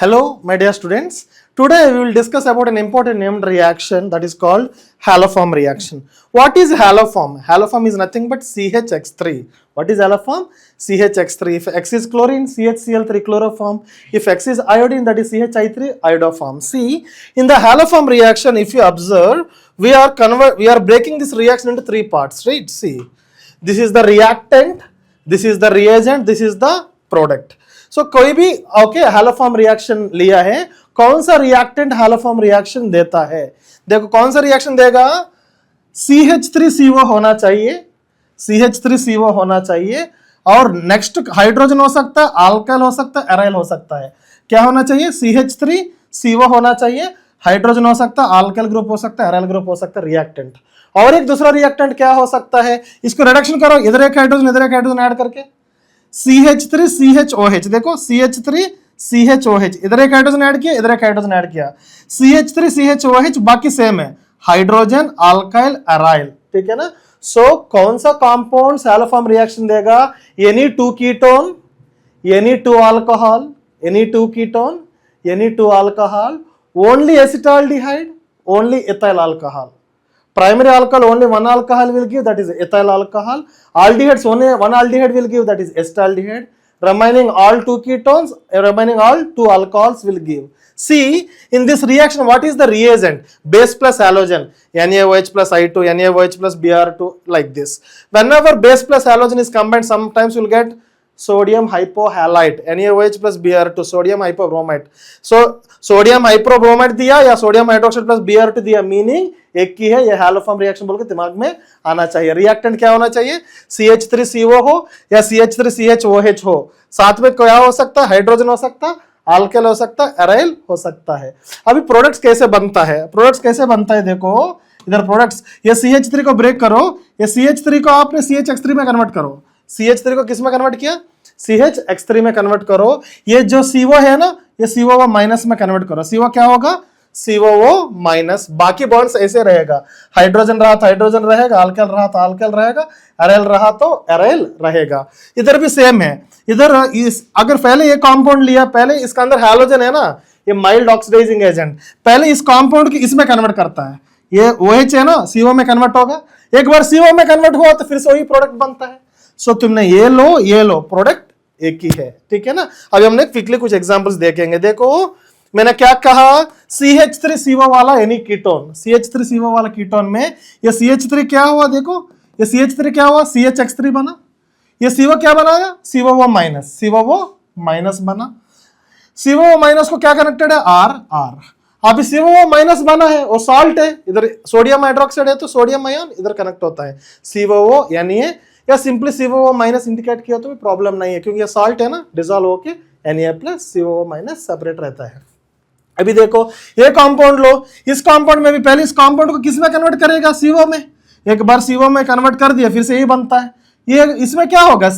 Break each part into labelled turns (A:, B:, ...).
A: Hello, my dear students. Today we will discuss about an important named reaction that is called haloform reaction. What is haloform? Haloform is nothing but CHX3. What is haloform? CHX3. If X is chlorine, CHCl3 chloroform. If X is iodine, that is CHI3 iodoform. See, in the haloform reaction, if you observe, we are breaking this reaction into three parts, right? See, this is the reactant, this is the reagent, this is the product. सो कोई भी okay haloform reaction लिया है, कौन सा reactant haloform reaction देता है? देखो कौन सा रिएक्शन देगा? CH3CO होना चाहिए, CH3CO होना चाहिए और नेक्स्ट हाइड्रोजन हो सकता है, अल्काइल हो सकता है, एराइल हो सकता है. क्या होना चाहिए? CH3CO होना चाहिए, हाइड्रोजन हो सकता है, अल्काइल ग्रुप हो सकता है, एराइल ग्रुप हो सकता है, रिएक्टेंट. और एक दूसरा रिएक्टेंट क्या हो सकता है? इसको रिडक्शन करो, इधर एक हाइड्रोजन ऐड करके CH3CHOH. देखो CH3CHOH, इधर एक हाइड्रोजन ऐड किया, इधर एक हाइड्रोजन ऐड किया, CH3CHOH बाकी सेम है, हाइड्रोजन, अल्काइल, एराइल. ठीक है ना? सो कौन सा कंपाउंड हैलोफॉर्म रिएक्शन देगा? Any two ketone, any two alcohol, any two ketone, any two alcohol, only acetaldehyde, only ethyl alcohol. Primary alcohol only one alcohol will give, that is ethyl alcohol. Aldehydes only one aldehyde will give, that is acetaldehyde. Remaining all two ketones, remaining all two alcohols will give. See, in this reaction, what is the reagent? Base plus halogen, NaOH plus I2, NaOH plus Br2, like this. Whenever base plus halogen is combined, sometimes you will get sodium hypohalite, NaOH plus Br2, sodium hypobromite. So sodium hypobromide दिया या sodium hydroxide plus Br2 दिया, meaning एक ही है. ये haloform reaction बोल के दिमाग में आना चाहिए. रिएक्टेंट क्या होना चाहिए? CH3CO हो या CH3CHOH हो, साथ में क्या हो सकता है? हाइड्रोजन हो सकता है, अल्काइल हो सकता है, एराइल हो सकता है. अभी प्रोडक्ट्स कैसे बनता है? प्रोडक्ट्स कैसे बनता है? देखो इधर प्रोडक्ट्स, ये CH3 को ब्रेक करो, ये CH3 को आपने CHX3 में कन्वर्ट करो. CH3 को किस में कन्वर्ट किया? CHX3 में कन्वर्ट करो. ये जो CO है ना, ये COO माइनस में कन्वर्ट करो. CO क्या होगा? COO minus. बाकी बॉन्ड्स ऐसे रहेगा, हाइड्रोजन रहा तो हाइड्रोजन रहेगा, अल्काइल रहा तो अल्काइल रहेगा, एराइल रहा तो एराइल रहेगा. इधर भी सेम है. इधर अगर पहले ये कंपाउंड लिया, पहले इसके अंदर हैलोजन है ना, ये माइल्ड ऑक्सीडाइजिंग एजेंट, पहले इस कंपाउंड की इसमें कन्वर्ट करता है. ये OH है ना, CO में कन्वर्ट होगा. एक बार CO में कन्वर्ट हुआ तो फिर से वही प्रोडक्ट बनता है. सो तुमने ये लो, प्रोडक्ट एक ही है. ठीक है ना? अभी हमने क्विकली कुछ एग्जांपल्स देखेंगे. देखो मैंने क्या कहा? CH3CO वाला एनी कीटोन, CH3CO वाला कीटोन में ये CH3 क्या हुआ? देखो ये CH3 क्या हुआ? CHX3 बना. ये CO क्या बनाया? COO माइनस बना. COO माइनस को क्या कनेक्टेड है? R. अभी COO माइनस बना है और सॉल्ट है, इधर सोडियम हाइड्रोक्साइड है तो सोडियम आयन इधर कनेक्ट होता है. COO यानी ये या सिंपली COO माइनस इंडिकेट किया तो भी प्रॉब्लम नहीं है, क्योंकि ये सॉल्ट है ना, डिसॉल्व होके Na plus COO minus separate रहता है. अभी देखो ये कंपाउंड लो, इस कंपाउंड में भी पहले इस कंपाउंड को किस में कन्वर्ट करेगा? CO में. एक बार CO में कन्वर्ट कर दिया, फिर से यही बनता है. ये इसमें क्या होगा?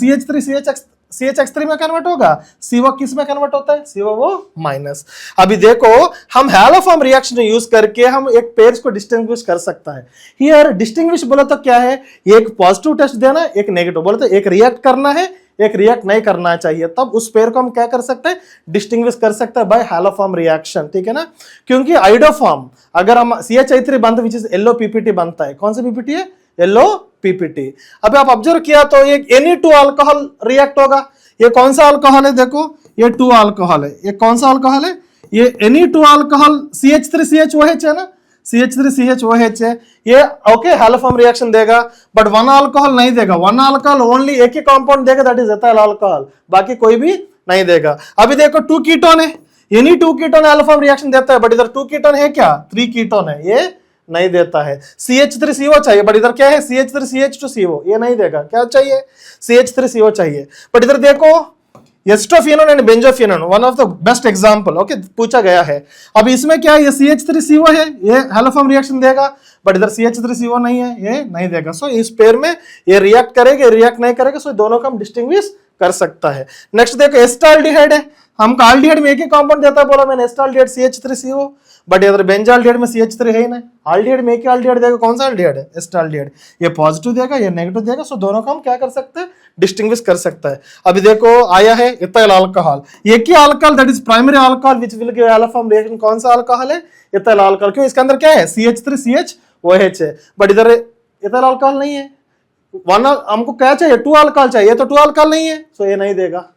A: CHX3 में कन्वर्ट होगा. CO किस में कन्वर्ट होता है? COO minus. अभी देखो हम हैलोफॉर्म रिएक्शन यूज करके हम एक पेयर्स को डिस्टिंग्विश कर सकता है. हियर डिस्टिंग्विश बोले तो क्या है? एक पॉजिटिव टेस्ट देना, एक नेगेटिव. बोले तो एक रिएक्ट करना है, एक रिएक्ट नहीं करना चाहिए, तब उस पेयर को हम क्या कर सकते हैं? डिस्टिंग्विश कर सकते हैं बाय हैलोफॉर्म रिएक्शन. ठीक है ना? क्योंकि आइडोफॉर्म अगर हम CHI3 बनता है, विच इज येलो PPT बनता है. कौन सा PPT है? Yellow PPT. अभी आप ऑब्जर्व किया तो ये एनी टू अल्कोहल रिएक्ट होगा. ये कौन सा अल्कोहल है? देखो ये 2 अल्कोहल है. ये कौन सा अल्कोहल है? ये एनी टू अल्कोहल CH3CHOH है ना, CH3CHOH है. ये ओके हैलोफॉर्म रिएक्शन देगा, बट वन अल्कोहल नहीं देगा. वन अल्कोहल ओनली एक ही कंपाउंड देगा, दैट इज एथाइल अल्कोहल, बाकी कोई भी नहीं देगा. अभी देखो 2 कीटोन है, एनी 2 कीटोन हैलोफॉर्म रिएक्शन देता है, बट इधर 2 कीटोन है क्या? 3 कीटोन है, ये नहीं देता है. CH3CO चाहिए, बट इधर क्या है? CH3CH2CO, ये नहीं देगा. क्या चाहिए? CH3CO चाहिए. बट इधर देखो acetophenone and benzophenone, one of the best example okay पूछा गया है. अब इसमें क्या है? ये CH3CO है, ये हैलोफॉर्म रिएक्शन देगा, बट इधर CH3CO नहीं है, ये नहीं देगा. सो इस पेयर में ये रिएक्ट करेगा, रिएक्ट नहीं करेगा. सो दोनों का हम डिस्टिंग्विश कर सकता है. नेक्स्ट देखो एसिटाल्डिहाइड है, हमको आल्डिहाइड में एक ही कंपाउंड देता है, बोला मैंने एस्टाल्डिहाइड CH3CO, बट इधर बेंजाल्डिहाइड में CH3 है ही नहीं, आल्डिहाइड में एक ही आल्डिहाइड देगा, कौन सा आल्डिहाइड है? एस्टाल्डिहाइड। ये पॉजिटिव देगा, ये नेगेटिव देगा, सो दोनों को हम क्या कर सकते हैं? डिस्टिंग्विश कर सकता है। अभी देखो आया है इथाइल अल्कोहल, एक ही alcohol that is primary alcohol which will give haloform reaction, कौन सा अल्कोहल है? Ethyl alcohol. क्यों? इसके अंदर क्या है? CH3CHOH है, बट इधर इथाइल अल्कोहल नहीं है। वन हमको क्या चाहिए? 2 अल्कोहल चाहिए, ये तो 2 अल्कोहल नहीं है, सो ये नहीं देगा।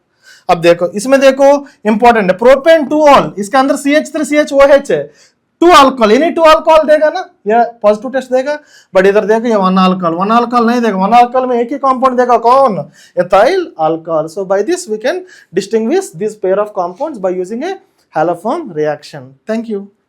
A: अब देखो इसमें देखो इंपॉर्टेंट है, प्रोपेन 2 ऑल, इसके अंदर CH3CHOH है, 2 अल्कोहल, यानी 2 अल्कोहल देगा ना, यह पॉजिटिव टेस्ट देगा। बट इधर देखो ये 1 अल्कोहल, 1 अल्कोहल नहीं देगा, 1 अल्कोहल में एक ही कंपाउंड देगा, कौन? Ethyl alcohol. So by this we can distinguish this pair of compounds by using a haloform reaction. Thank you.